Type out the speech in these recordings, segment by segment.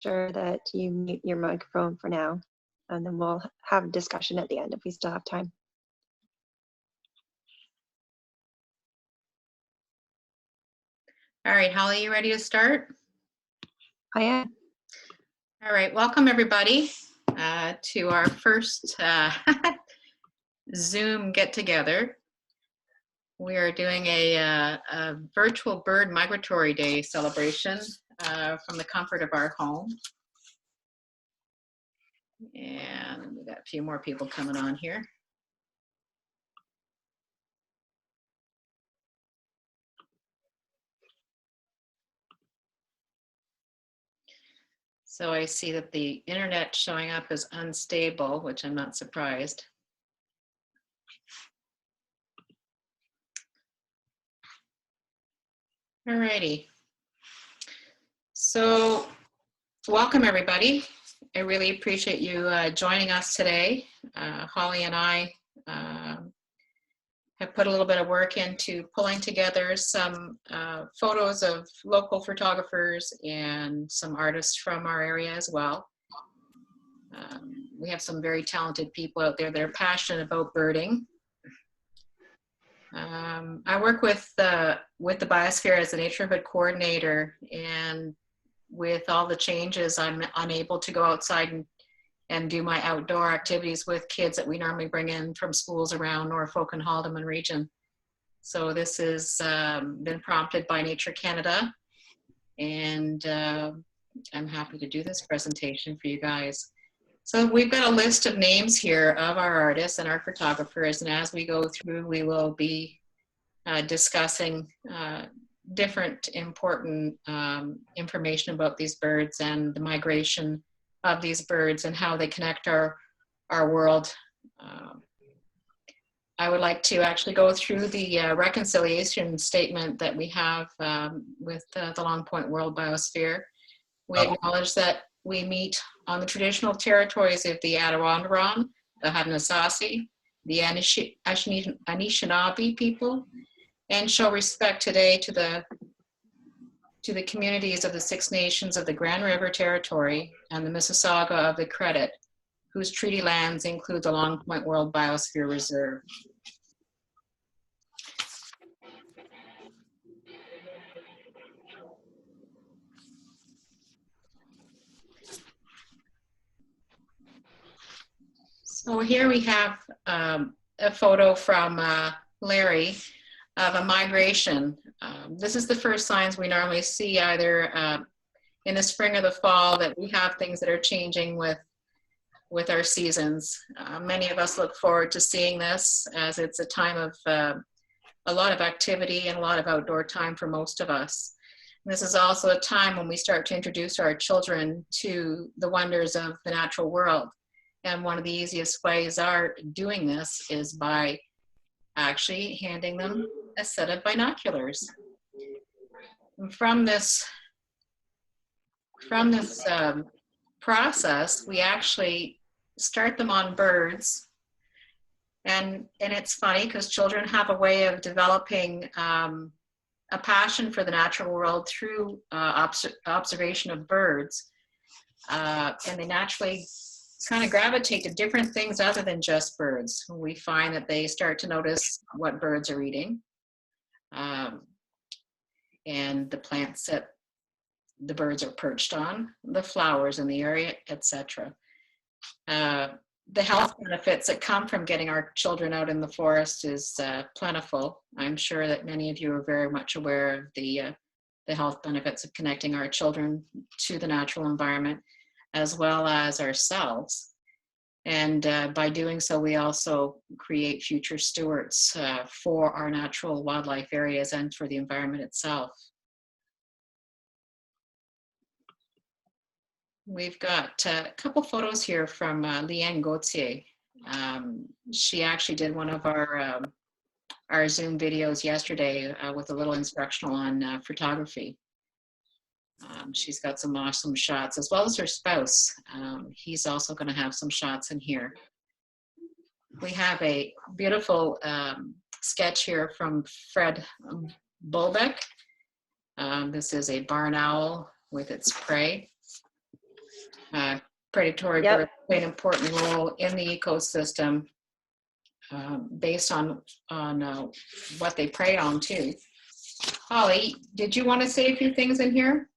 sure that you mute your microphone for now, and then we'll have a discussion at the end if we still have time. All right, Holly, you ready to start? I am. All right, welcome everybody to our first Zoom get-together. We are doing a virtual Bird Migratory Day celebration from the comfort of our home. And we got a few more people coming on here. So I see that the internet showing up as unstable, which I'm not surprised. All righty. So welcome everybody. I really appreciate you joining us today. Holly and I have put a little bit of work into pulling together some photos of local photographers and some artists from our area as well. We have some very talented people out there that are passionate about birding. I work with the biosphere as a neighborhood coordinator, and with all the changes, I'm unable to go outside and do my outdoor activities with kids that we normally bring in from schools around Norfolk and Haldeman region. So this has been prompted by Nature Canada, and I'm happy to do this presentation for you guys. So we've got a list of names here of our artists and our photographers, and as we go through, we will be discussing different important information about these birds and the migration of these birds and how they connect our world. I would like to actually go through the reconciliation statement that we have with the Long Point World Biosphere. We acknowledge that we meet on the traditional territories of the Adirondack, the Haudenosaunee, the Anishinaabe people, and show respect today to the communities of the Six Nations of the Grand River Territory and the Mississauga of the Credit, whose treaty lands include the Long Point World Biosphere Reserve. So here we have a photo from Larry of a migration. This is the first signs we normally see either in the spring or the fall that we have things that are changing with our seasons. Many of us look forward to seeing this as it's a time of a lot of activity and a lot of outdoor time for most of us. And this is also a time when we start to introduce our children to the wonders of the natural world. And one of the easiest ways are doing this is by actually handing them a set of binoculars. And from this process, we actually start them on birds. And it's funny because children have a way of developing a passion for the natural world through observation of birds. And they naturally kind of gravitate to different things other than just birds. We find that they start to notice what birds are eating and the plants that the birds are perched on, the flowers in the area, etc. The health benefits that come from getting our children out in the forest is plentiful. I'm sure that many of you are very much aware of the health benefits of connecting our children to the natural environment, as well as ourselves. And by doing so, we also create future stewards for our natural wildlife areas and for the environment itself. We've got a couple photos here from Leanne Gauthier. She actually did one of our Zoom videos yesterday with a little instructional on photography. She's got some awesome shots, as well as her spouse. He's also going to have some shots in here. We have a beautiful sketch here from Fred Bulbeck. This is a barn owl with its prey. predatory Yep. birds play an important role in the ecosystem, based on what they prey on too. Holly, did you want to say a few things in here?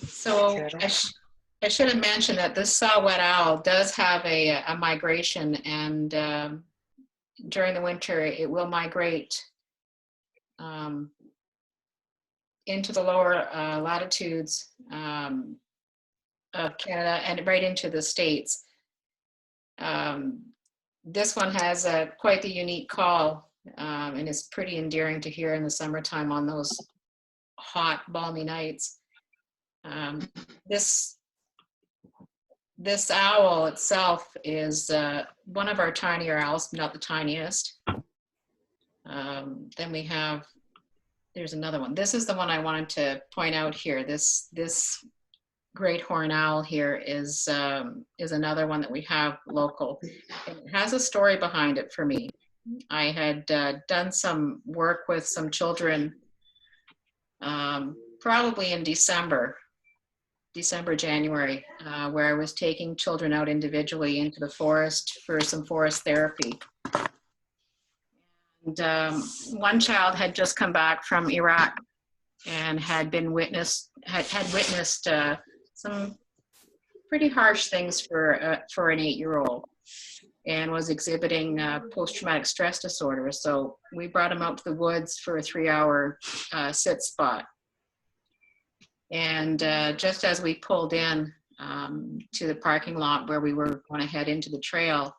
So I should have mentioned that this saw-whet owl does have a migration, and during the winter it will migrate into the lower latitudes of Canada and right into the States. This one has quite the unique call, and is pretty endearing to hear in the summertime on those hot, balmy nights. This owl itself is one of our tinier owls, not the tiniest. Then we have, there's another one. This is the one I wanted to point out here. This great horned owl here is another one that we have local. And it has a story behind it for me. I had done some work with some children, probably in December, January, where I was taking children out individually into the forest for some forest therapy. And one child had just come back from Iraq and had witnessed some pretty harsh things for an 8-year-old, and was exhibiting post-traumatic stress disorder. So we brought him out to the woods for a 3-hour sit spot. And just as we pulled in to the parking lot where we were going to head into the trail,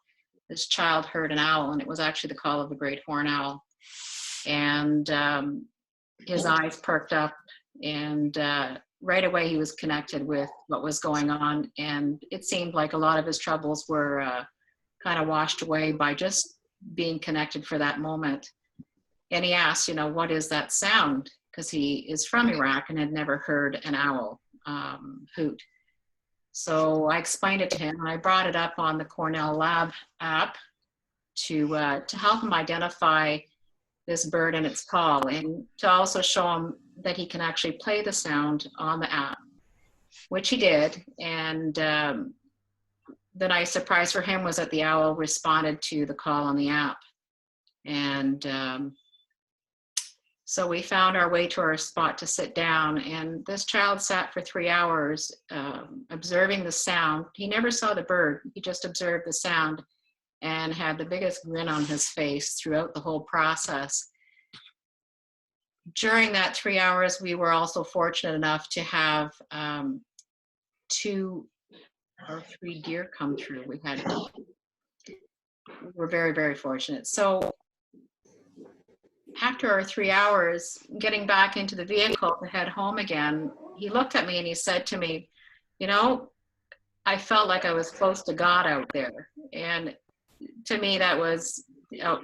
this child heard an owl, and it was actually the call of the great horned owl. And his eyes perked up, and right away he was connected with what was going on. And it seemed like a lot of his troubles were kind of washed away by just being connected for that moment. And he asked, what is that sound? Because he is from Iraq and had never heard an owl hoot. So I explained it to him, and I brought it up on the Cornell Lab app to help him identify this bird and its call, and to also show him that he can actually play the sound on the app, which he did. And the nice surprise for him was that the owl responded to the call on the app. And so we found our way to our spot to sit down, and this child sat for 3 hours observing the sound. He never saw the bird, he just observed the sound, and had the biggest grin on his face throughout the whole process. During that 3 hours, we were also fortunate enough to have 2 or 3 deer come through. We were very, very fortunate. So after our 3 hours, getting back into the vehicle to head home again, he looked at me and he said to me, I felt like I was close to God out there. And to me, that was a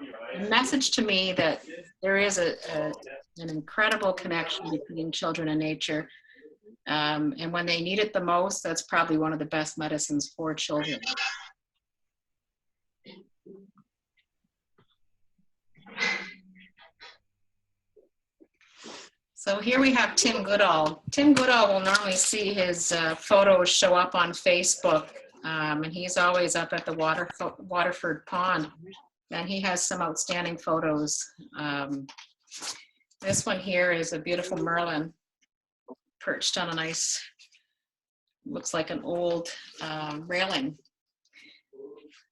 message to me that there is an incredible connection between children and nature. And when they need it the most, that's probably one of the best medicines for children. So here we have Tim Goodall. Tim Goodall will normally see his photos show up on Facebook, and he's always up at the Waterford Pond, and he has some outstanding photos. This one here is a beautiful merlin perched on a nice, looks like an old railing.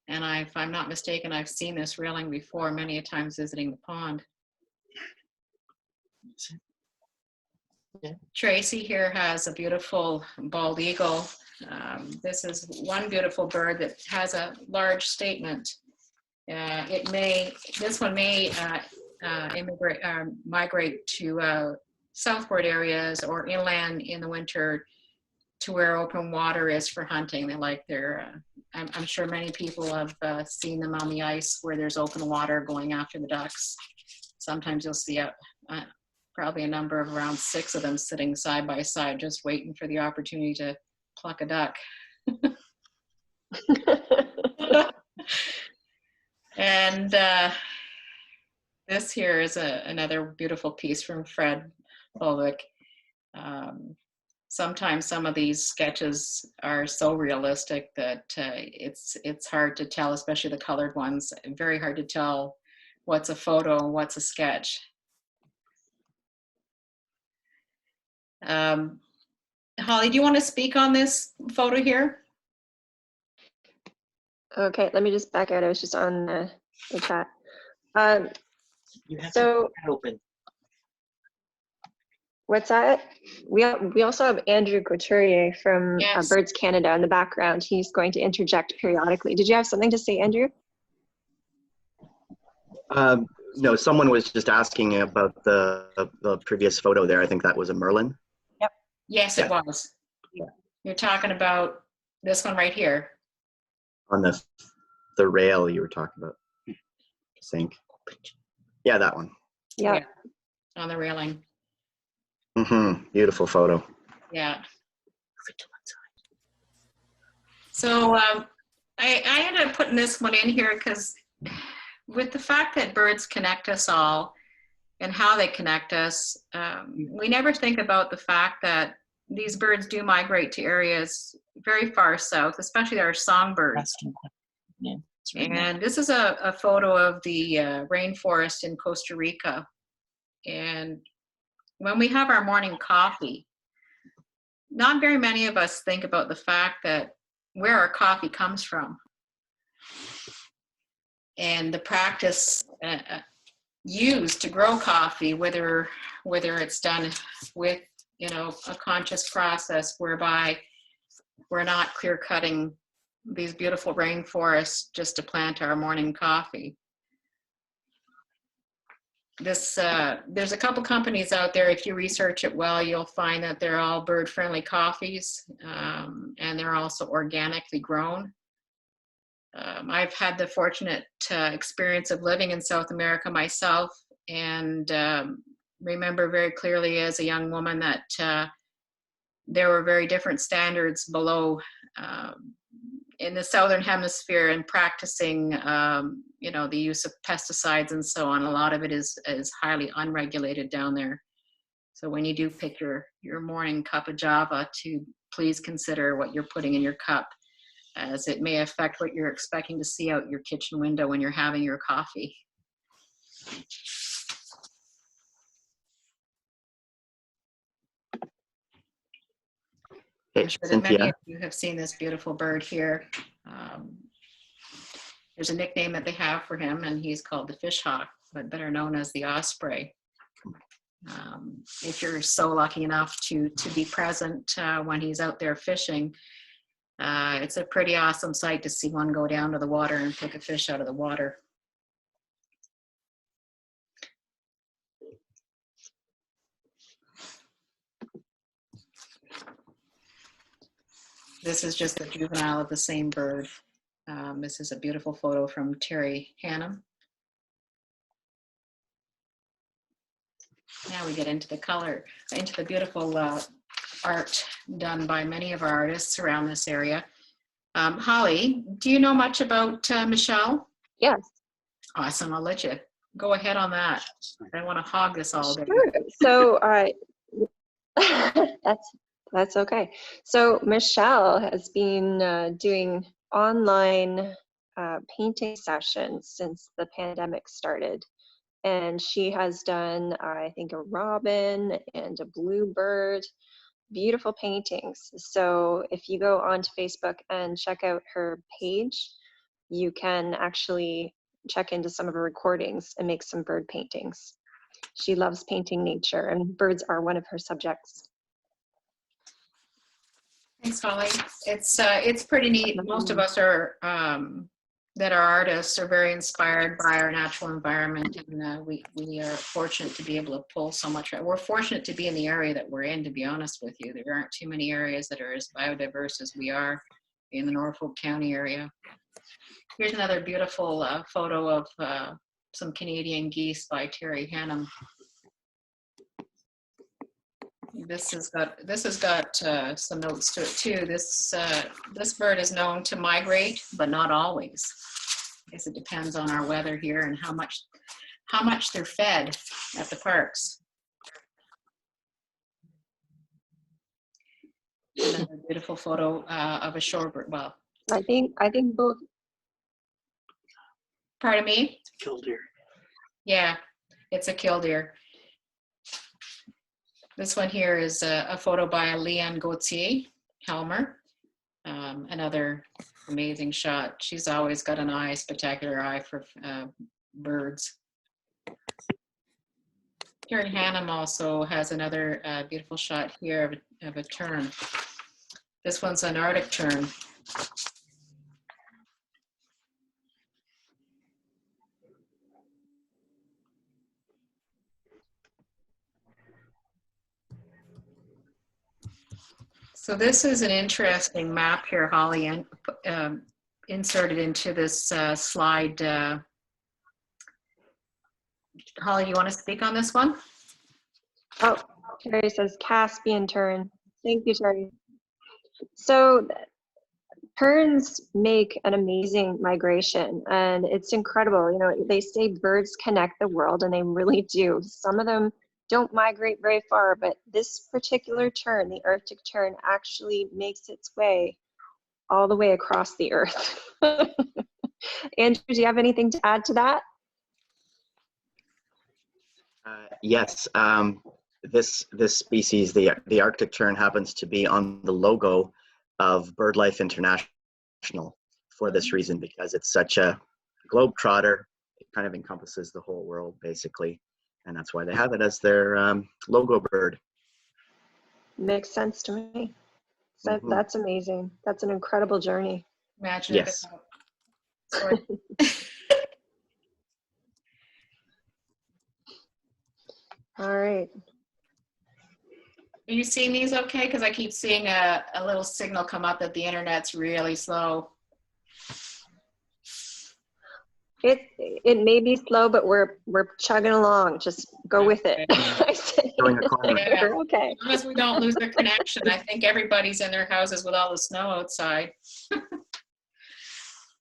And if I'm not mistaken, I've seen this railing before many a times visiting the pond. Yeah. Tracy here has a beautiful bald eagle. This is one beautiful bird that has a large statement. This one may migrate to southward areas or inland in the winter to where open water is for hunting. They like their, I'm sure many people have seen them on the ice where there's open water going after the ducks. Sometimes you'll see probably a number of around 6 of them sitting side by side, just waiting for the opportunity to pluck a duck. And This here is another beautiful piece from Fred Volvic. Sometimes some of these sketches are so realistic that it's hard to tell, especially the colored ones. Very hard to tell what's a photo and what's a sketch. Holly, do you want to speak on this photo here? Okay, let me just back out. I was just on the chat. You have So to open. what's that? We also have Andrew Couturier from Yes. Birds Canada in the background. He's going to interject periodically. Did you have something to say, Andrew? No, someone was just asking about the previous photo there. I think that was a Merlin. Yes, it was. Yeah. You're talking about this one right here. On the rail you were talking about, I think. Yeah, that one. Yeah. On the railing. Beautiful photo. Yeah. So I ended up putting this one in here because with the fact that birds connect us all and how they connect us, we never think about the fact that these birds do migrate to areas very far south, especially our songbirds. Yeah, And this is a photo of the rainforest in Costa Rica. And when we have our morning coffee, not very many of us think about the fact that where our coffee comes from and the practice used to grow coffee, whether it's done with a conscious process whereby we're not clear cutting these beautiful rainforests just to plant our morning coffee. There's a couple companies out there, if you research it well, you'll find that they're all bird-friendly coffees, and they're also organically grown. I've had the fortunate experience of living in South America myself, and remember very clearly as a young woman that there were very different standards below in the Southern Hemisphere and practicing, the use of pesticides and so on. A lot of it is highly unregulated down there. So when you do pick your morning cup of Java, to please consider what you're putting in your cup, as it may affect what you're expecting to see out your kitchen window when you're having your coffee. Hey, I'm sure that many Cynthia. of you have seen this beautiful bird here. There's a nickname that they have for him, and he's called the fish hawk, but better known as the osprey. If you're so lucky enough to be present when he's out there fishing, it's a pretty awesome sight to see one go down to the water and pick a fish out of the water. This is just a juvenile of the same bird. This is a beautiful photo from Terry Hannum. Now we get into the color, into the beautiful art done by many of our artists around this area. Holly, do you know much about Michelle? Yes. Awesome, I'll let you go ahead on that. I don't want to hog this all day. Sure. So that's okay. So Michelle has been doing online painting sessions since the pandemic started. And she has done, I think, a robin and a bluebird, beautiful paintings. So if you go onto Facebook and check out her page, you can actually check into some of her recordings and make some bird paintings. She loves painting nature, and birds are one of her subjects. Thanks, Holly. It's pretty neat. Most of us are that are artists are very inspired by our natural environment, and we are fortunate to be able to pull so much. We're fortunate to be in the area that we're in, to be honest with you. There aren't too many areas that are as biodiverse as we are in the Norfolk County area. Here's another beautiful photo of some Canadian geese by Terry Hannum. This has got some notes to it too. This bird is known to migrate, but not always. I guess it depends on our weather here and how much how much they're fed at the parks. Another beautiful photo of a shorebird. Well, I think both. pardon me? Killdeer. Yeah, it's a killdeer. This one here is a photo by Leanne Gauthier Helmer. Another amazing shot. She's always got an eye, spectacular eye for birds. Karen Hannum also has another beautiful shot here of a tern. This one's an Arctic tern. So this is an interesting map here, Holly, and inserted into this slide. Holly, you want to speak on this one? Oh, Terry says Caspian tern. Thank you, Terry. So terns make an amazing migration, and it's incredible. You know, they say birds connect the world, and they really do. Some of them don't migrate very far, but this particular tern, the Arctic tern, actually makes its way all the way across the earth. Andrew, do you have anything to add to that? Yes, this species, the Arctic tern, happens to be on the logo of BirdLife International for this reason, because it's such a globetrotter. It kind of encompasses the whole world, basically, and that's why they have it as their logo bird. Makes sense to me. So that's amazing. That's an incredible journey. Imagine Yes. Sorry. All right. Are you seeing these okay? Because I keep seeing a little signal come up that the internet's really slow. It may be slow, but we're chugging along. Just go with it. I say, Yeah. we're okay. As long as we don't lose the connection, I think everybody's in their houses with all the snow outside.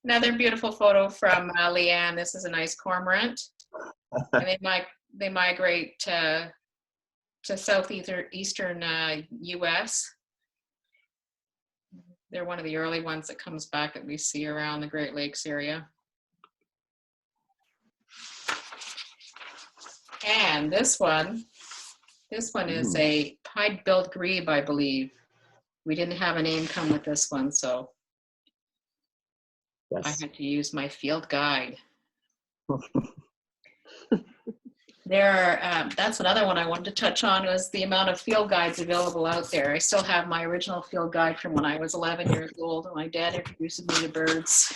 Another beautiful photo from Leanne. This is a nice cormorant. And they migrate to southeastern U.S. They're one of the early ones that comes back that we see around the Great Lakes area. And this one is a pied-billed grebe, I believe. We didn't have a name come with this one, so yes. I had to use my field guide. That's another one I wanted to touch on, was the amount of field guides available out there. I still have my original field guide from when I was 11 years old, and my dad introduced me to birds.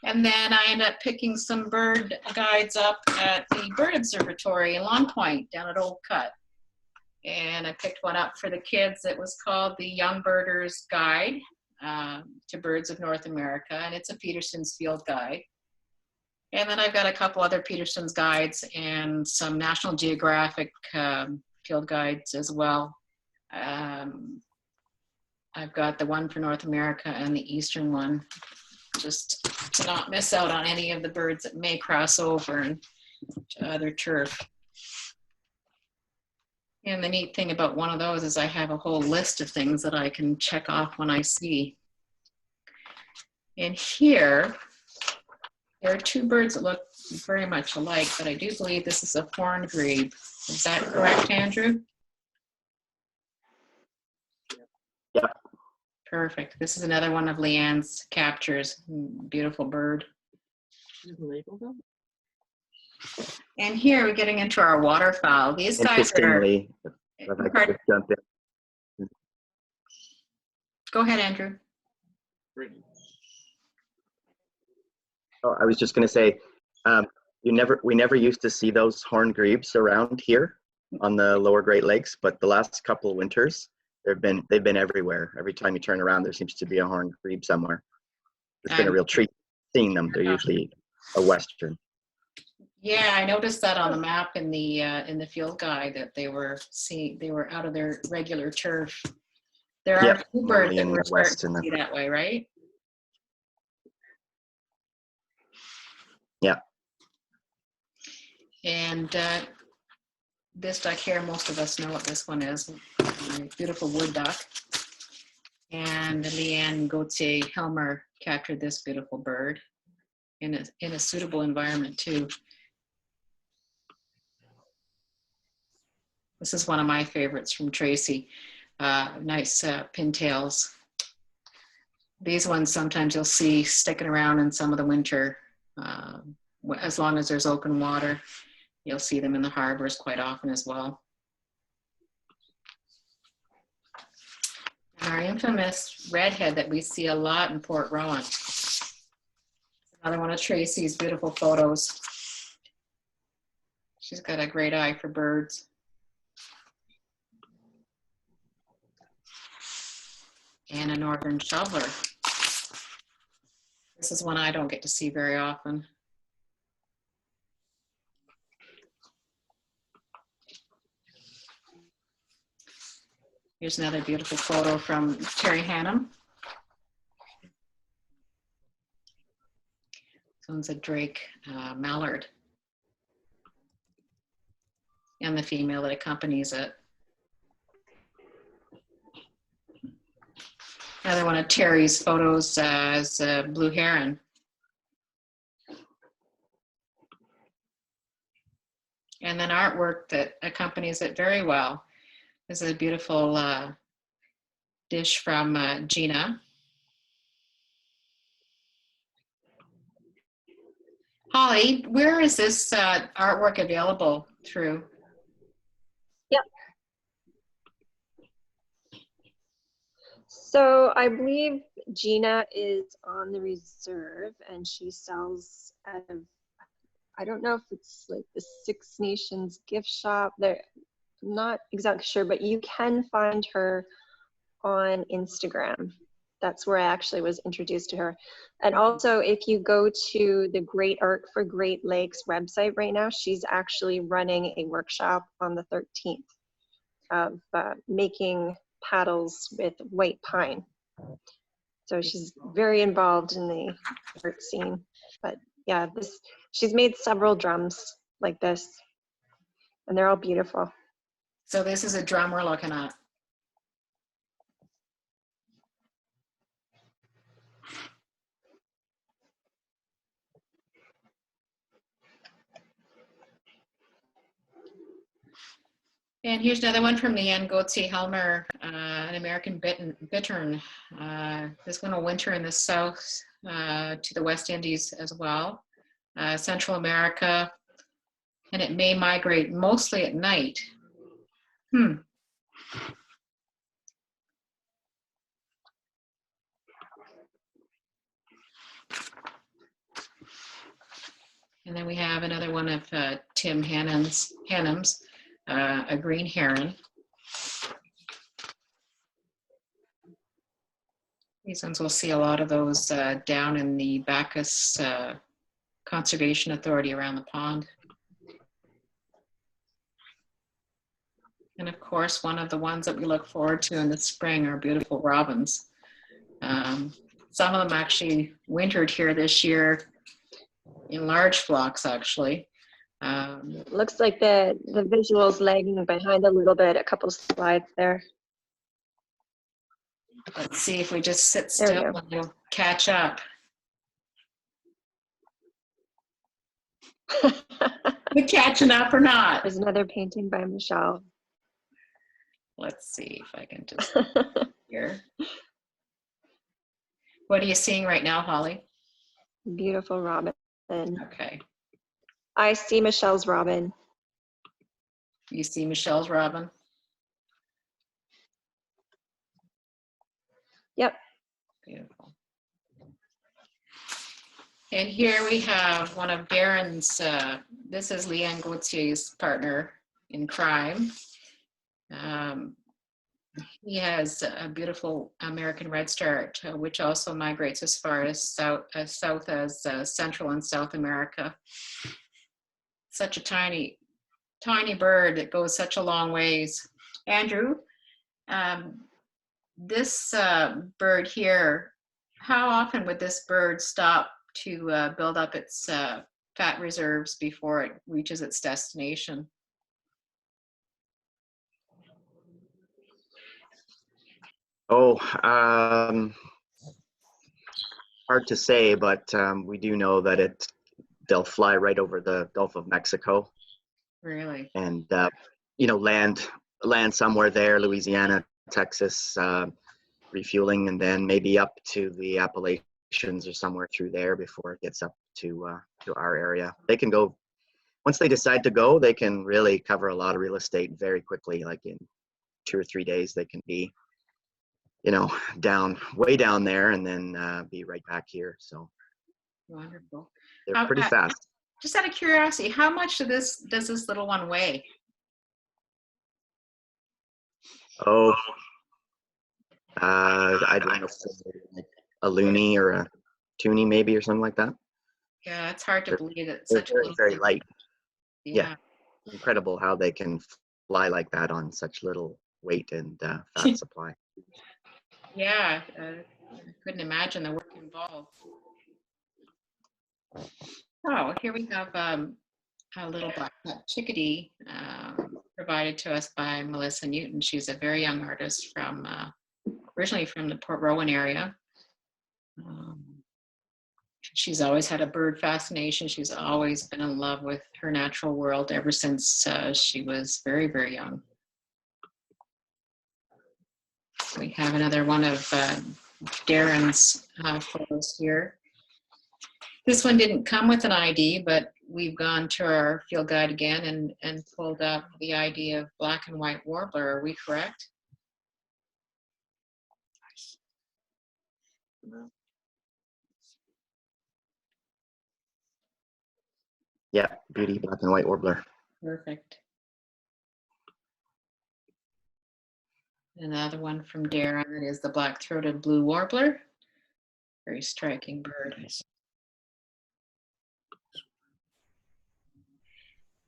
And then I ended up picking some bird guides up at the Bird Observatory in Long Point down at Old Cut. And I picked one up for the kids. It was called the Young Birders Guide to Birds of North America, and it's a Peterson's field guide. And then I've got a couple other Peterson's guides and some National Geographic field guides as well. I've got the one for North America and the Eastern one, just to not miss out on any of the birds that may cross over and to other turf. And the neat thing about one of those is I have a whole list of things that I can check off when I see. And here, there are two birds that look very much alike, but I do believe this is a horned grebe. Is that correct, Andrew? Yep. Perfect. This is another one of Leanne's captures. Beautiful bird. And here we're getting into our waterfowl. These guys are... Interestingly, if I could just jump in. Go ahead, Andrew. Oh, I was just going to say, we never used to see those horned grebes around here on the lower Great Lakes, but the last couple of winters, they've been everywhere. Every time you turn around, there seems to be a horned grebe somewhere. It's been a real treat seeing them. They're usually a western. Yeah, I noticed that on the map in the field guide that they were out of their regular turf. There are two birds that we're starting to see that way, right? Yeah. And this duck here, most of us know what this one is. Beautiful wood duck. And Leanne Gauthier-Helmer captured this beautiful bird in a suitable environment too. This is one of my favorites from Tracy. Nice pintails. These ones sometimes you'll see sticking around in some of the winter. As long as there's open water, you'll see them in the harbors quite often as well. And our infamous redhead that we see a lot in Port Rowan. Another one of Tracy's beautiful photos. She's got a great eye for birds. And a northern shoveler. This is one I don't get to see very often. Here's another beautiful photo from Terry Hannum. This one's a Drake mallard. And the female that accompanies it. Another one of Terry's photos is a blue heron. And then artwork that accompanies it very well. This is a beautiful dish from Gina. Holly, where is this artwork available through? Yep. So I believe Gina is on the reserve and she sells out of, I don't know if it's like the Six Nations gift shop. I'm not exactly sure, but you can find her on Instagram. That's where I actually was introduced to her. And also, if you go to the Great Art for Great Lakes website right now, she's actually running a workshop on the 13th of making paddles with white pine. So she's very involved in the art scene. But yeah, she's made several drums like this, and they're all beautiful. So this is a drum we're looking at. And here's another one from Leanne Gauthier-Helmer, an American bittern. This one will winter in the south to the West Indies as well, Central America, and it may migrate mostly at night. And then we have another one of Tim Hannum's, a green heron. These ones we'll see a lot of those down in the Bacchus Conservation Authority around the pond. And of course, one of the ones that we look forward to in the spring are beautiful robins. Some of them actually wintered here this year in large flocks, actually. Looks like the visual's lagging behind a little bit, a couple slides there. Let's see if we just sit still and we'll catch up. We're catching up or not? There's another painting by Michelle. Let's see if I can just here. What are you seeing right now, Holly? Beautiful robin. Okay. I see Michelle's robin. You see Michelle's robin? Yep. Beautiful. And here we have one of Darren's, this is Leanne Gauthier's partner in crime. He has a beautiful American redstart, which also migrates as far as south as Central and South America. Such a tiny, tiny bird that goes such a long ways. Andrew, this bird here, how often would this bird stop to build up its fat reserves before it reaches its destination? Oh, hard to say, but we do know that they'll fly right over the Gulf of Mexico Really? and land somewhere there, Louisiana, Texas, refueling, and then maybe up to the Appalachians or somewhere through there before it gets up to our area. They can go once they decide to go. They can really cover a lot of real estate very quickly. Like in 2 or 3 days, they can be way down there and then be right back here. So Wonderful. they're pretty fast. Just out of curiosity, how much does this little one weigh? Oh, I don't know, like a loony or a toonie maybe or something like that. Yeah, it's hard to They're, believe that they're such a very, little very thing. light. Yeah. Incredible how they can fly like that on such little weight and fat supply. Yeah, I couldn't imagine the work involved. Oh, here we have a little black-capped chickadee provided to us by Melissa Newton. She's a very young artist from originally from the Port Rowan area. She's always had a bird fascination. She's always been in love with her natural world ever since she was very, very young. We have another one of Darren's photos here. This one didn't come with an ID, but we've gone to our field guide again and pulled up the ID of black and white warbler. Are we correct? Yeah, beauty black and white warbler. Perfect. Another one from Darren is the black-throated blue warbler. Very striking bird.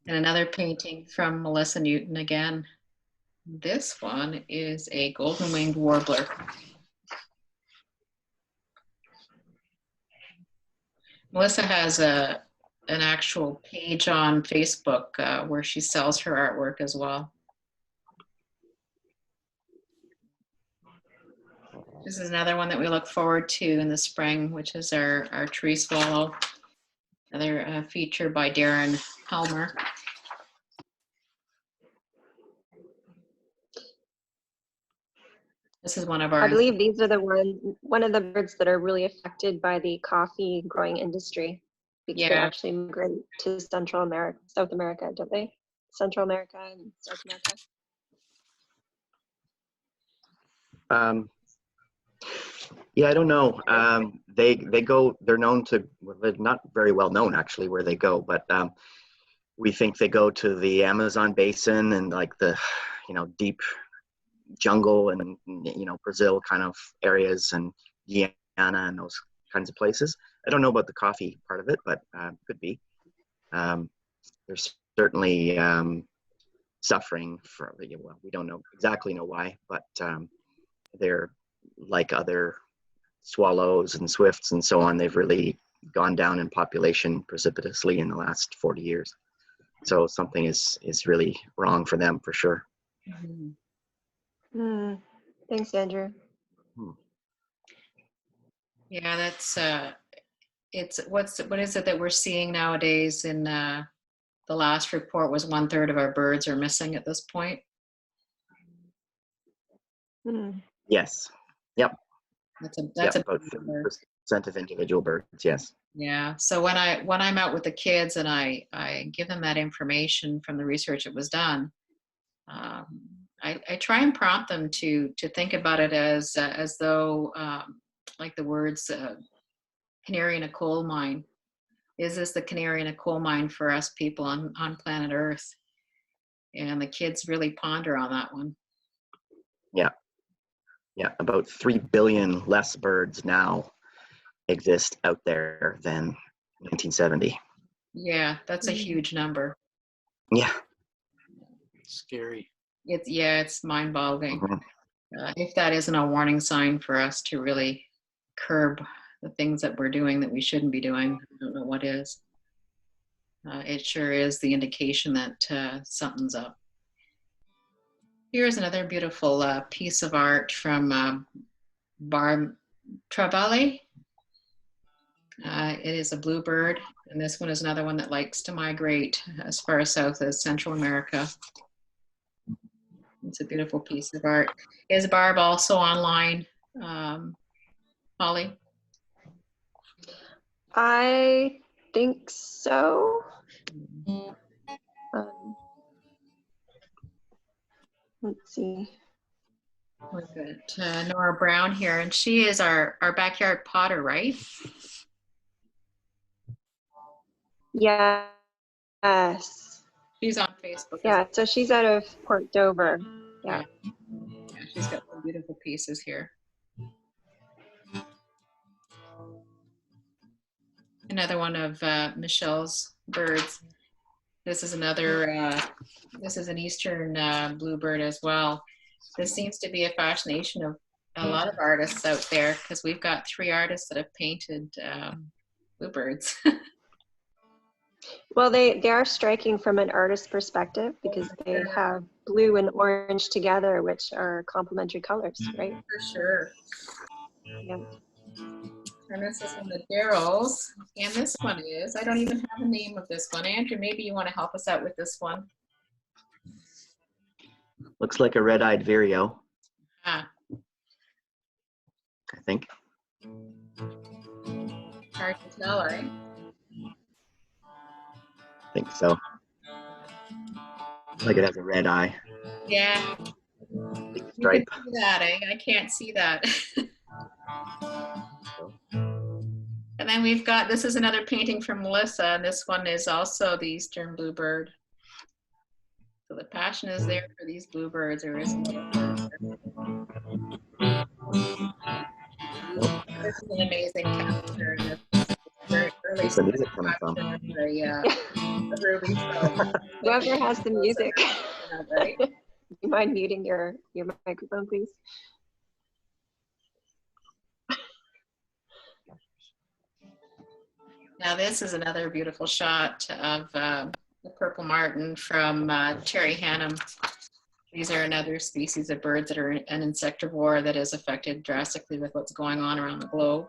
And another painting from Melissa Newton again. This one is a golden-winged warbler. Melissa has an actual page on Facebook where she sells her artwork as well. This is another one that we look forward to in the spring, which is our tree swallow. Another feature by Darren Helmer. This is one of our. I believe these are one of the birds that are really affected by the coffee growing industry, because they actually migrate to Central America, South America, don't they? Central America and South America. Yeah, I don't know. They're known to, well, they're not very well known actually where they go, but we think they go to the Amazon basin and like the, deep jungle and, Brazil kind of areas and Guyana and those kinds of places. I don't know about the coffee part of it, but could be. They're certainly suffering from, well, we don't exactly know why, but they're like other swallows and swifts and so on. They've really gone down in population precipitously in the last 40 years. So something is really wrong for them for sure. Thanks, Andrew. Yeah, that's what is it that we're seeing nowadays? In the last report was 1/3 of our birds are missing at this point. Yes. Yep. That's about 30% of individual birds. Yes. Yeah. So when I'm out with the kids and I give them that information from the research that was done, I try and prompt them to think about it as though like the words canary in a coal mine. Is this the canary in a coal mine for us people on planet Earth? And the kids really ponder on that one. Yeah, about 3 billion less birds now exist out there than 1970. Yeah, that's a huge number. Yeah. Scary. It's mind-boggling. If that isn't a warning sign for us to really curb the things that we're doing that we shouldn't be doing, I don't know what is. it sure is the indication that something's up. Here's another beautiful piece of art from Bar Travale. It is a bluebird, and this one is another one that likes to migrate as far south as Central America. It's a beautiful piece of art. Is Barb also online, Holly? I think so. Let's see. We've got Nora Brown here, and she is our backyard potter, right? Yes. She's on Facebook. Yeah, so she's out of Port Dover. Yeah. Yeah, she's got some beautiful pieces here. Another one of Michelle's birds. This is another, this is an Eastern bluebird as well. This seems to be a fascination of a lot of artists out there, because we've got 3 artists that have painted bluebirds. Well, they are striking from an artist perspective because they have blue and orange together, which are complementary colors, right? For sure. Yeah. And this is one of Daryl's. And this one is, I don't even have a name of this one. Andrew, maybe you want to help us out with this one. Looks like a red-eyed vireo, Ah, I think. hard to tell, eh? I think so. Like it has a red eye. Yeah, Big you stripe. can see that, eh? I can't see that. And then we've got, this is another painting from Melissa, and this one is also the Eastern bluebird. So the passion is there for these bluebirds. There is another. This is an amazing capture. Very early. Where's the music coming from? The ruby, so. Whoever has the music. Right? You mind muting your microphone, please? Now this is another beautiful shot of the purple martin from Terry Hannum. These are another species of birds that are an insectivore that is affected drastically with what's going on around the globe.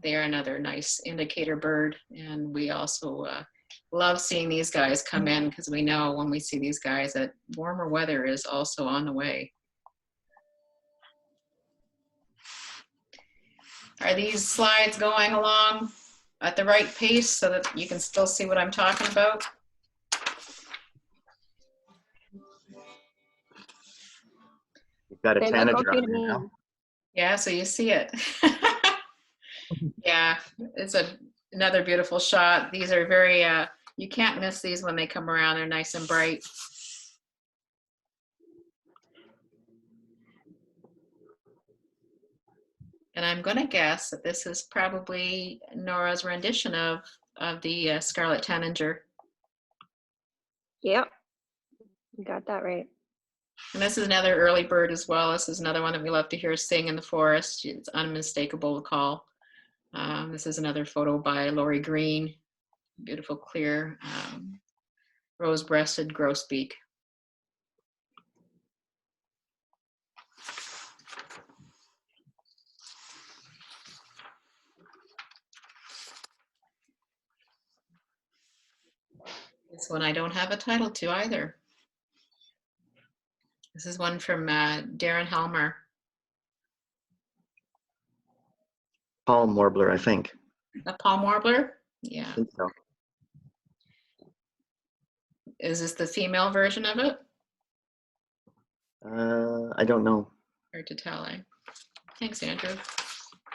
They are another nice indicator bird, and we also love seeing these guys come in, because we know when we see these guys that warmer weather is also on the way. Are these slides going along at the right pace so that you can still see what I'm talking about? You've got a They look tanager okay on to there me. now. Yeah, so you see it. Yeah, it's another beautiful shot. These are very, you can't miss these when they come around. They're nice and bright. And I'm going to guess that this is probably Nora's rendition of the Scarlet Tanager. Yep, you got that right. And this is another early bird as well. This is another one that we love to hear sing in the forest. It's unmistakable call. This is another photo by Lori Green. Beautiful, clear, rose-breasted grosbeak. This one I don't have a title to either. This is one from Darren Helmer. Palm warbler, I think. A palm warbler? Yeah. I think so. Is this the female version of it? I don't know. Hard to tell, eh? Thanks, Andrew.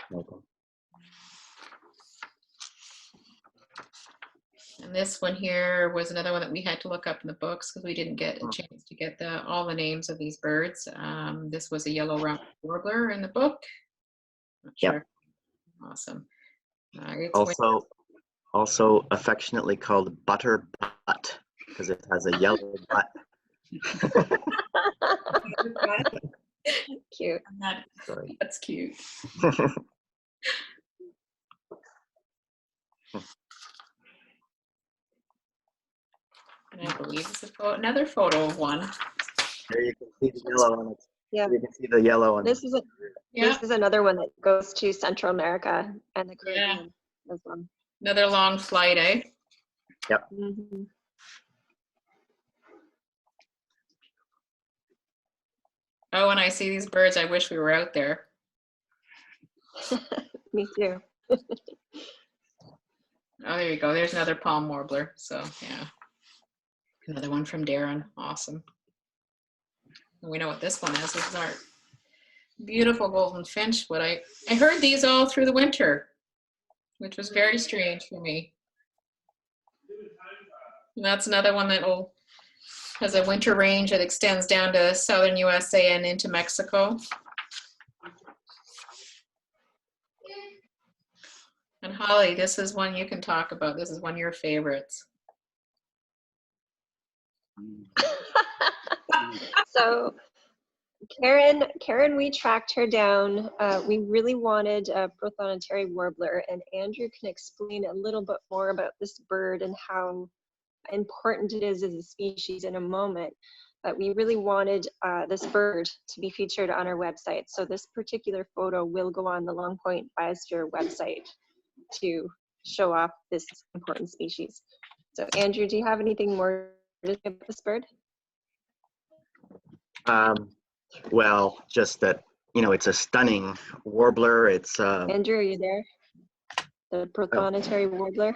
Welcome. And this one here was another one that we had to look up in the books because we didn't get a chance to get all the names of these birds. This was a yellow-rumped warbler in the book. Not sure. Yep. Awesome. Also affectionately called butter butt because it has a yellow butt. Cute. Sorry. That's cute. And I believe it's another photo of one. There you can see the yellow on it. Yeah. You can see the yellow on This it. is a, Yeah, this is another one that goes to Central America and the Caribbean as well. another long flight, eh? Mhm. Oh, when I see these birds, I wish we were out there. Me too. Oh, there you go. There's another palm warbler. So yeah, another one from Darren. Awesome. And we know what this one is. This is our beautiful golden finch. I heard these all through the winter, which was very strange for me. And that's another one that has a winter range that extends down to southern USA and into Mexico. And Holly, this is one you can talk about. This is one of your favorites. So Karen, we tracked her down. We really wanted a prothonotary warbler, and Andrew can explain a little bit more about this bird and how important it is as a species in a moment. But we really wanted this bird to be featured on our website. So this particular photo will go on the Long Point Biosphere website to show off this important species. So Andrew, do you have anything more to say about this bird? Well, just that, it's a stunning warbler. It's Andrew, are you there? The prothonotary warbler?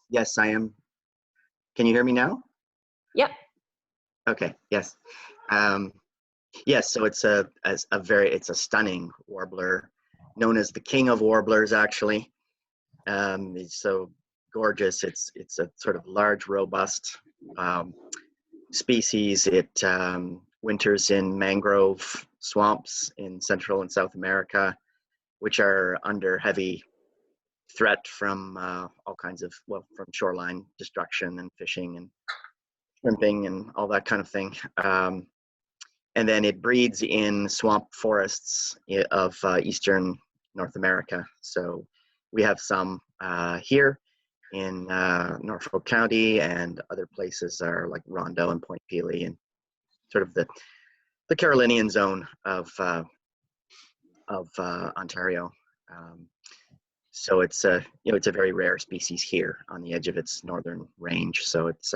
yes, I am. Can you hear me now? Yep. Okay. Yes. Yes. So it's a stunning warbler, known as the king of warblers. Actually, it's so gorgeous. It's a sort of large, robust species. It winters in mangrove swamps in Central and South America, which are under heavy threat from all kinds of, from shoreline destruction and fishing and shrimping and all that kind of thing. And then it breeds in swamp forests of eastern North America. So we have some here in Norfolk County, and other places are like Rondo and Point Pelee and sort of the Carolinian zone of Ontario. So it's it's a very rare species here on the edge of its northern range. So it's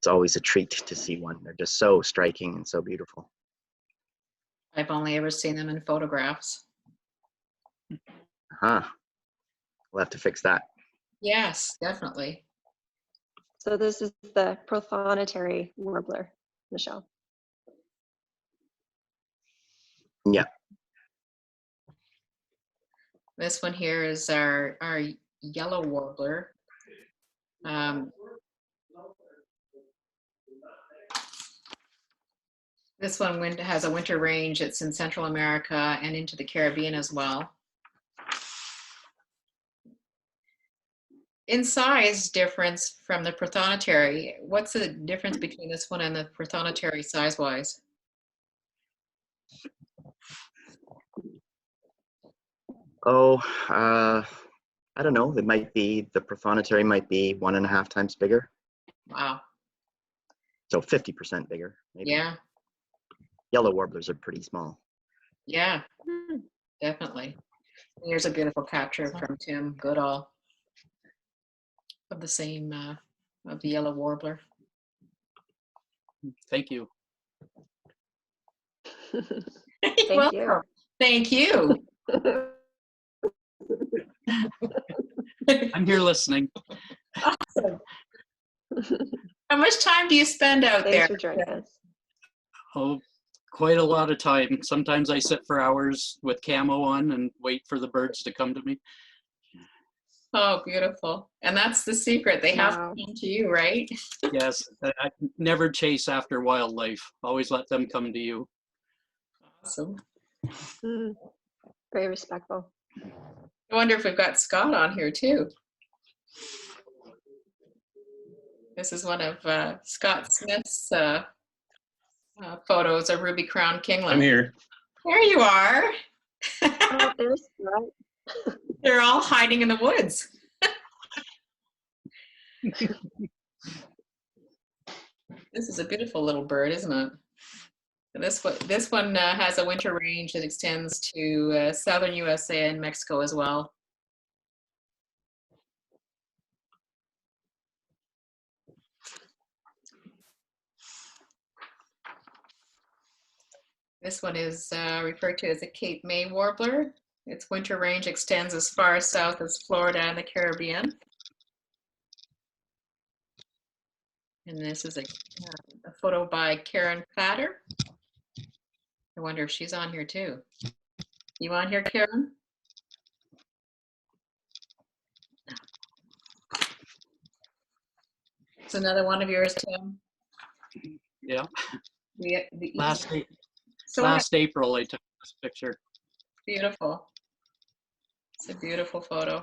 always a treat to see one. They're just so striking and so beautiful. I've only ever seen them in photographs. Huh. We'll have to fix that. Yes, definitely. So this is the prothonotary warbler, Michelle. Yeah. This one here is our yellow warbler. This one has a winter range. It's in Central America and into the Caribbean as well. In size difference from the prothonotary, what's the difference between this one and the prothonotary size-wise? Oh, I don't know. The prothonotary might be 1.5 times bigger. Wow. So 50% bigger, maybe. Yeah. Yellow warblers are pretty small. Yeah, definitely. Here's a beautiful capture from Tim Goodall of the same, of the yellow warbler. Thank you. Thank you. Thank you. I'm here listening. Awesome. How much time do you spend out there? Thanks for joining us. Oh, quite a lot of time. Sometimes I sit for hours with camo on and wait for the birds to come to me. Oh, beautiful. And that's the secret. They have to come to you, right? Yes, I never chase after wildlife. Always let them come to you. Awesome. Very respectful. I wonder if we've got Scott on here too. This is one of Scott Smith's photos of Ruby Crown Kinglet. I'm here. There you are. Oh, there's Scott. They're all hiding in the woods. This is a beautiful little bird, isn't it? And this one has a winter range that extends to southern USA and Mexico as well. This one is referred to as a Cape May warbler. Its winter range extends as far south as Florida and the Caribbean. And this is a photo by Karen Platter. I wonder if she's on here too. You on here, Karen? It's another one of yours, Tim. Yeah. The Last April, I took this picture. Beautiful. It's a beautiful photo.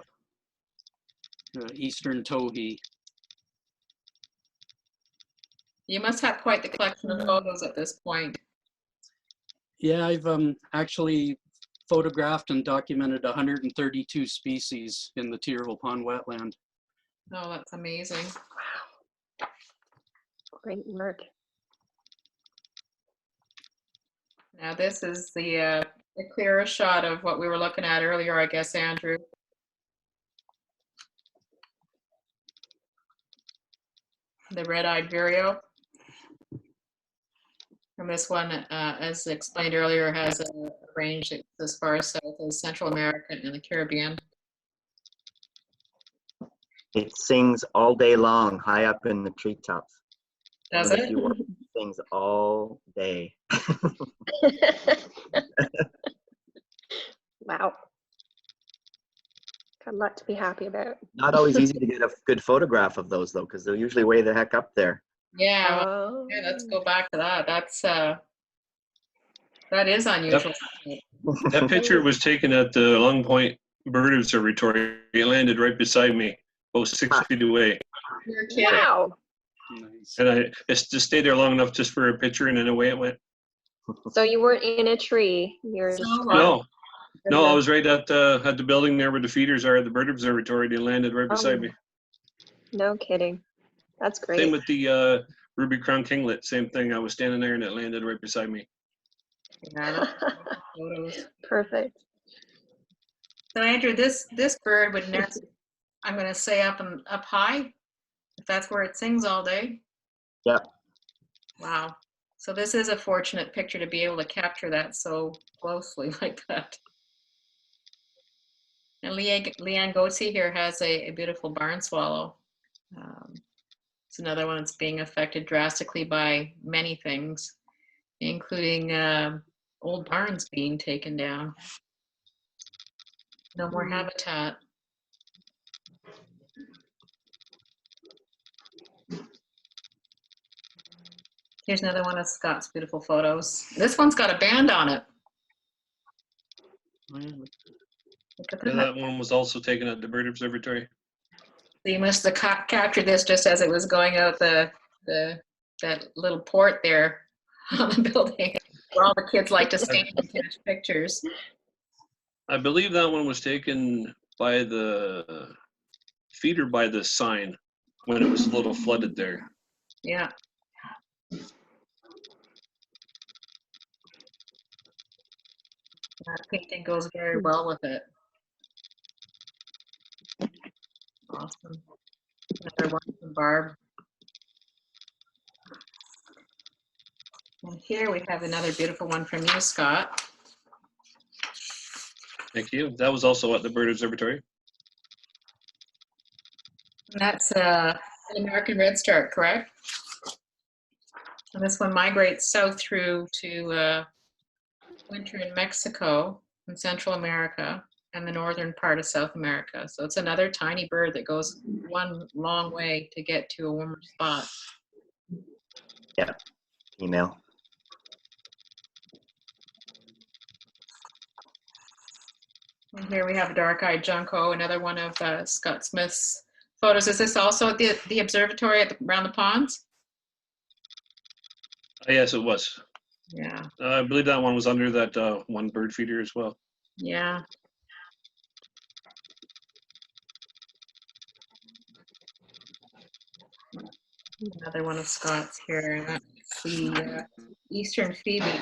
Eastern towhee. You must have quite the collection of photos at this point. Yeah, I've actually photographed and documented 132 species in the Tierville Pond wetland. Oh, that's amazing. Wow. Great work. Now this is the clearer shot of what we were looking at earlier, I guess, Andrew. The red-eyed vireo. And this one, as explained earlier, has a range as far south as Central America and the Caribbean. It sings all day long, high up in the treetops. Does One of the it? few warbirds that sings all day. Wow. Got a lot to be happy about. Not always easy to get a good photograph of those though, because they're usually way the heck up there. Yeah, Oh. yeah, let's go back to that. That is unusual. That picture was taken at the Long Point Bird Observatory. It landed right beside me, about 6 feet away. You're kidding. Wow. Nice. And I just stayed there long enough just for a picture, and then away it went. So you weren't in a tree. You were just No, I was right at the building there where the feeders are at the Bird Observatory. They landed right beside me. No kidding. That's great. Same with the ruby crown kinglet. Same thing. I was standing there and it landed right beside me. Yeah, photos. Perfect. So Andrew, this bird would nest, I'm going to say up high, if that's where it sings all day. Yep. Wow. So this is a fortunate picture to be able to capture that so closely like that. And Leanne Goatsy here has a beautiful barn swallow. It's another one that's being affected drastically by many things, including old barns being taken down. No more habitat. Here's another one of Scott's beautiful photos. This one's got a band on it. Look at Yeah, that. that one was also taken at the Bird Observatory. So you must have captured this just as it was going out that little port there on the building where all the kids like to stand and catch pictures. I believe that one was taken by the feeder by the sign when it was a little flooded there. Yeah. That painting goes very well with it. Awesome. Another one from Barb. And here we have another beautiful one from you, Scott. Thank you. That was also at the Bird Observatory. And that's an American redstart, correct? And this one migrates south through to winter in Mexico and Central America and the northern part of South America. So it's another tiny bird that goes one long way to get to a warmer spot. Yeah, female. And here we have a dark-eyed junco, another one of Scott Smith's photos. Is this also at the observatory around the ponds? Yes, it was. Yeah. I believe that one was under that one bird feeder as well. Yeah. Another one of Scott's here, and that's the Eastern Phoebe.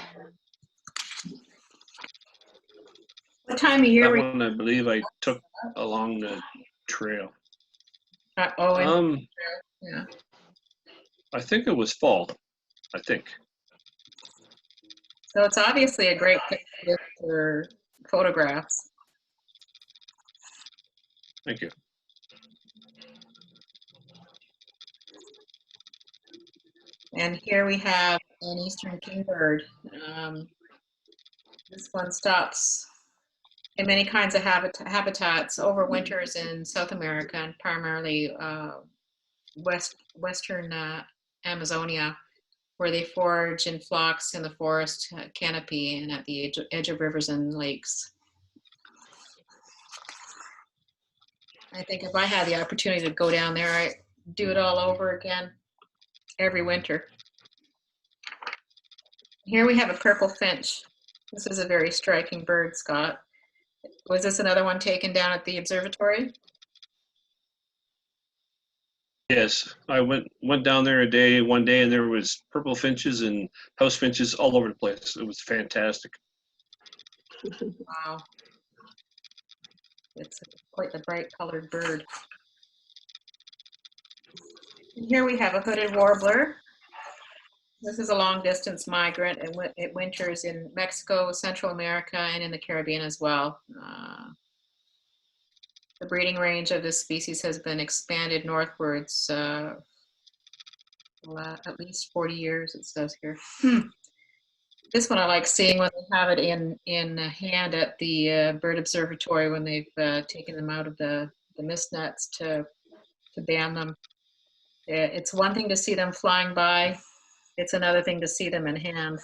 What time of year That were one, I believe I took along the trail. oh, and, Um, yeah. I think it was fall. I think. So it's obviously a great picture for photographs. Thank you. And here we have an Eastern kingbird. This one stops in many kinds of habitats, overwinters in South America and primarily western Amazonia, where they forage in flocks in the forest canopy and at the edge of rivers and lakes. I think if I had the opportunity to go down there, I'd do it all over again every winter. Here we have a purple finch. This is a very striking bird, Scott. Was this another one taken down at the observatory? Yes, I went down there one day, and there was purple finches and house finches all over the place. It was fantastic. Wow. It's quite the bright colored bird. And here we have a hooded warbler. This is a long distance migrant and it winters in Mexico, Central America, and in the Caribbean as well. The breeding range of this species has been expanded northwards at least 40 years, it says here. This one I like seeing when they have it in hand at the bird observatory when they've taken them out of the mist nets to ban them. It's one thing to see them flying by. It's another thing to see them in hand.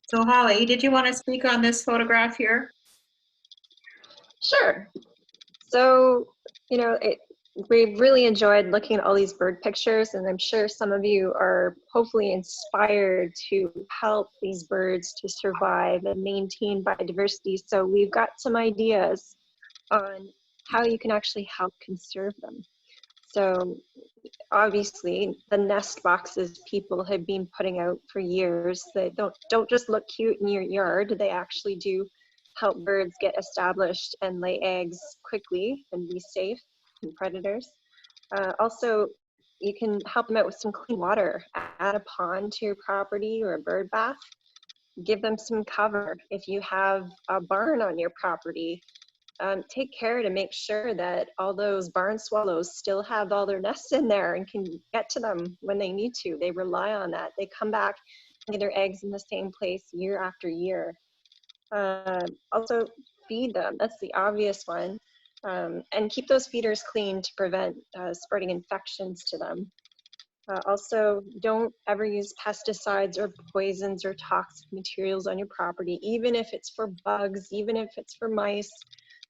So Holly, did you want to speak on this photograph here? Sure. So, we really enjoyed looking at all these bird pictures, and I'm sure some of you are hopefully inspired to help these birds to survive and maintain biodiversity. So we've got some ideas on how you can actually help conserve them. So obviously the nest boxes people have been putting out for years, they don't just look cute in your yard, they actually do help birds get established and lay eggs quickly and be safe from predators. Also, you can help them out with some clean water. Add a pond to your property or a bird bath. Give them some cover. If you have a barn on your property, take care to make sure that all those barn swallows still have all their nests in there and can get to them when they need to. They rely on that. They come back and get their eggs in the same place year after year. Also, feed them. That's the obvious one. And keep those feeders clean to prevent spreading infections to them. Also, don't ever use pesticides or poisons or toxic materials on your property, even if it's for bugs, even if it's for mice.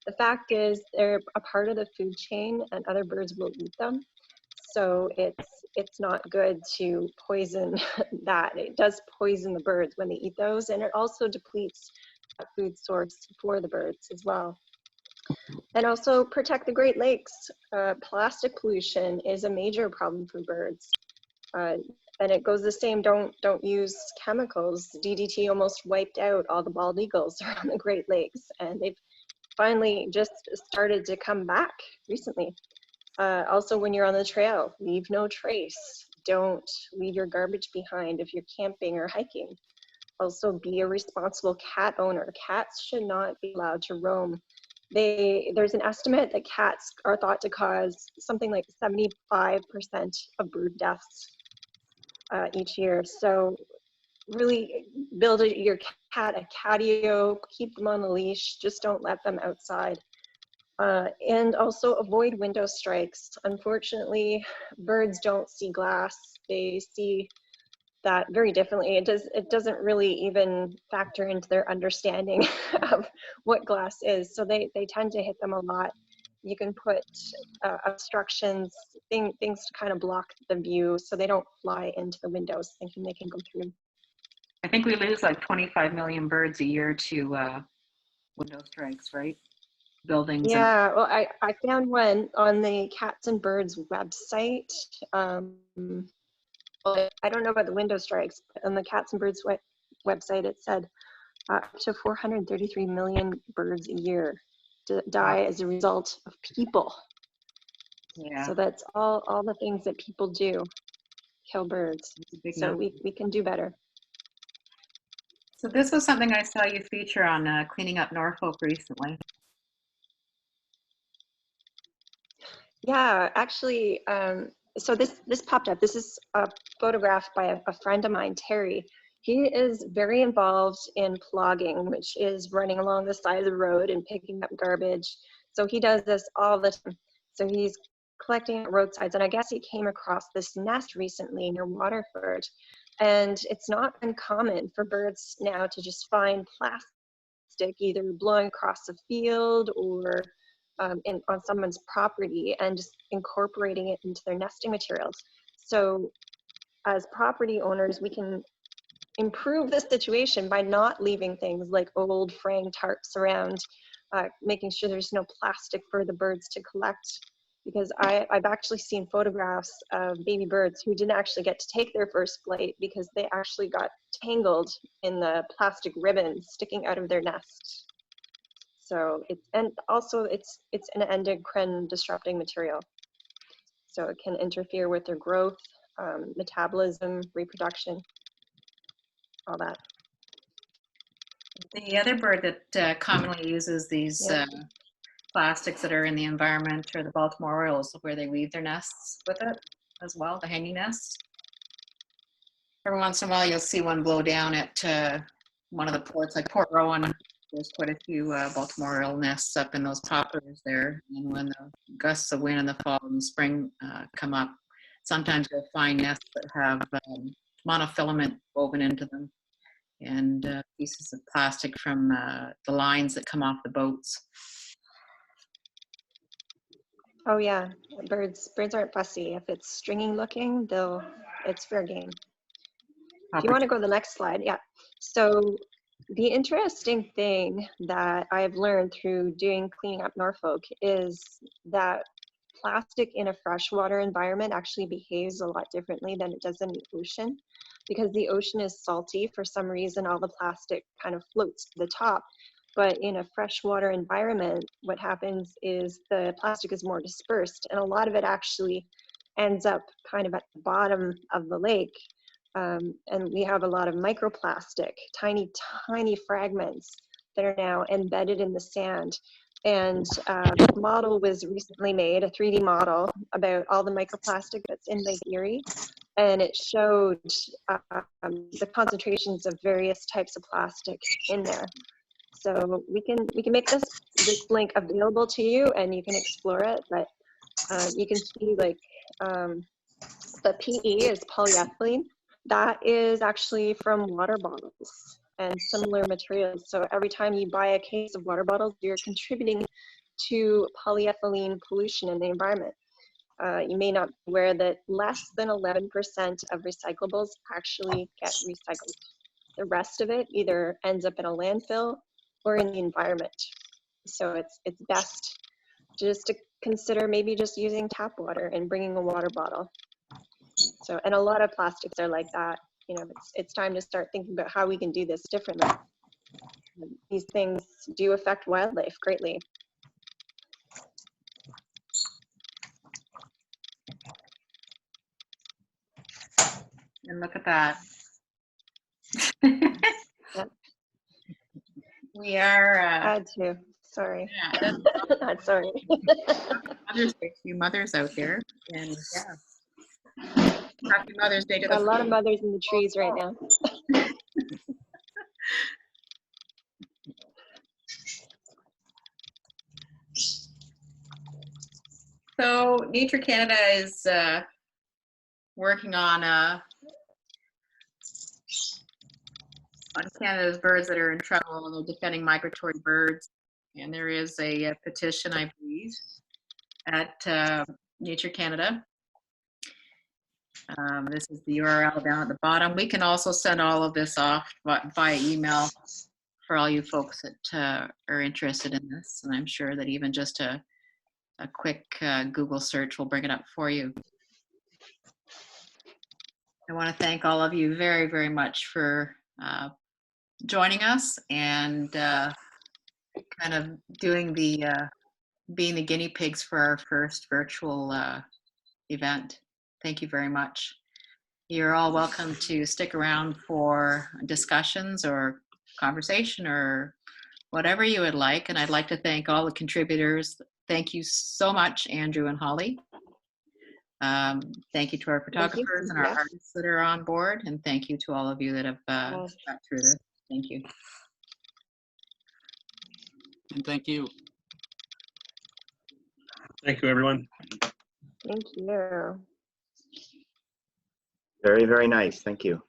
The fact is they're a part of the food chain and other birds will eat them. So it's not good to poison that. It does poison the birds when they eat those, and it also depletes a food source for the birds as well. And also protect the Great Lakes. Plastic pollution is a major problem for birds. And it goes the same, don't use chemicals. DDT almost wiped out all the bald eagles around the Great Lakes, and they've finally just started to come back recently. Also, when you're on the trail, leave no trace. Don't leave your garbage behind if you're camping or hiking. Also, be a responsible cat owner. Cats should not be allowed to roam. There's an estimate that cats are thought to cause something like 75% of bird deaths each year. So really build your cat a catio, keep them on a leash, just don't let them outside. And also avoid window strikes. Unfortunately, birds don't see glass. They see that very differently. It doesn't really even factor into their understanding of what glass is. So they tend to hit them a lot. You can put obstructions, things to kind of block the view so they don't fly into the windows thinking they can go through. I think we lose like 25 million birds a year to window strikes, right? buildings. And Yeah, well, I found one on the Cats and Birds website. Well, I don't know about the window strikes, but on the Cats and Birds website, it said up to 433 million birds a year die as a result of people. yeah, So that's all the things that people do, kill birds. it's a big So number. we can do better. So this was something I saw you feature on Cleaning Up Norfolk recently. Yeah, actually, so this popped up. This is a photograph by a friend of mine, Terry. He is very involved in plogging, which is running along the side of the road and picking up garbage. So he does this all the time. So he's collecting at roadsides, and I guess he came across this nest recently near Waterford. And it's not uncommon for birds now to just find plastic either blowing across the field or on someone's property and just incorporating it into their nesting materials. So as property owners, we can improve the situation by not leaving things like old fraying tarps around, making sure there's no plastic for the birds to collect. Because I've actually seen photographs of baby birds who didn't actually get to take their first flight because they actually got tangled in the plastic ribbons sticking out of their nest. So it's an endocrine disrupting material. So it can interfere with their growth, metabolism, reproduction, all that. The other bird that commonly uses these Yeah. plastics that are in the environment are the Baltimore Orioles, where they weave their nests with it as well, the hanging nests. Every once in a while you'll see one blow down at one of the ports, like Port Rowan. There's quite a few Baltimore Oriole nests up in those poplars there. And when the gusts of wind in the fall and spring come up, sometimes you'll find nests that have monofilament woven into them and pieces of plastic from the lines that come off the boats. Oh yeah, birds aren't fussy. If it's stringy looking, it's fair game. If you want to go to the next slide, yeah. So the interesting thing that I've learned through doing Cleaning Up Norfolk is that plastic in a freshwater environment actually behaves a lot differently than it does in the ocean. Because the ocean is salty, for some reason all the plastic kind of floats to the top. But in a freshwater environment, what happens is the plastic is more dispersed, and a lot of it actually ends up kind of at the bottom of the lake. And we have a lot of microplastic, tiny fragments that are now embedded in the sand. And a model was recently made, a 3D model, about all the microplastic that's in Lake Erie. And it showed the concentrations of various types of plastic in there. So we can make this link available to you, and you can explore it. But you can see like the PE is polyethylene. That is actually from water bottles and similar materials. So every time you buy a case of water bottles, you're contributing to polyethylene pollution in the environment. You may not be aware that less than 11% of recyclables actually get recycled. The rest of it either ends up in a landfill or in the environment. So it's best just to consider maybe just using tap water and bringing a water bottle. So, and a lot of plastics are like that. You know, it's time to start thinking about how we can do this differently. These things do affect wildlife greatly. And look at that. Yep. We are. Had to. Sorry. Yeah, Not sorry. Mother's Day, a few mothers out there, and yeah. Happy Mother's Day to Got a lot of mothers in the trees right now. So Nature Canada is working on Canada's birds that are in trouble, and they're defending migratory birds. And there is a petition, I believe, at Nature Canada. This is the URL down at the bottom. We can also send all of this off via email for all you folks that are interested in this. And I'm sure that even just a quick Google search will bring it up for you. I want to thank all of you very, very much for joining us and kind of doing being the guinea pigs for our first virtual event. Thank you very much. You're all welcome to stick around for discussions or conversation or whatever you would like. And I'd like to thank all the contributors. Thank you so much, Andrew and Holly. Thank you to our photographers and our artists that are on board. And thank you to all of you that have sat through this. Thank you. And thank you. Thank you, everyone. Thank you. Very, very nice. Thank you.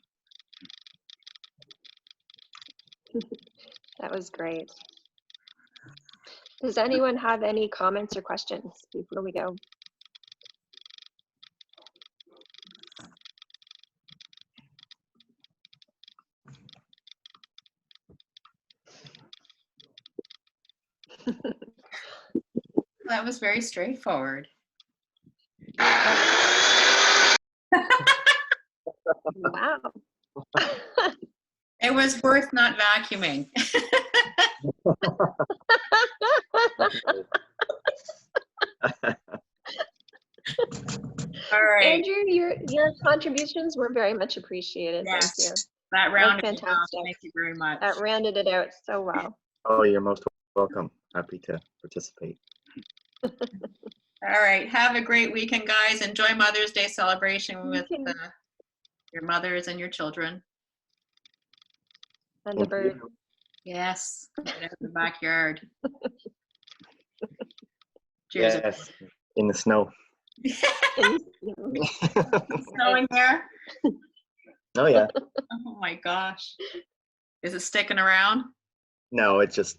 That was great. Does anyone have any comments or questions before we go? That was very straightforward. Wow. It was worth not vacuuming. All right. Andrew, your contributions were very much appreciated. Yes. Thank you. That rounded it off. Fantastic. Thank you very much. That rounded it out so well. Oh, you're most welcome. Happy to participate. All right. Have a great weekend, guys. Enjoy Mother's Day celebration with your mothers and your children. And the bird. Yes. Get out of the backyard. Cheers. Yes, in the snow. Snowing there? Oh yeah. Oh my gosh. Is it sticking around? No, it's just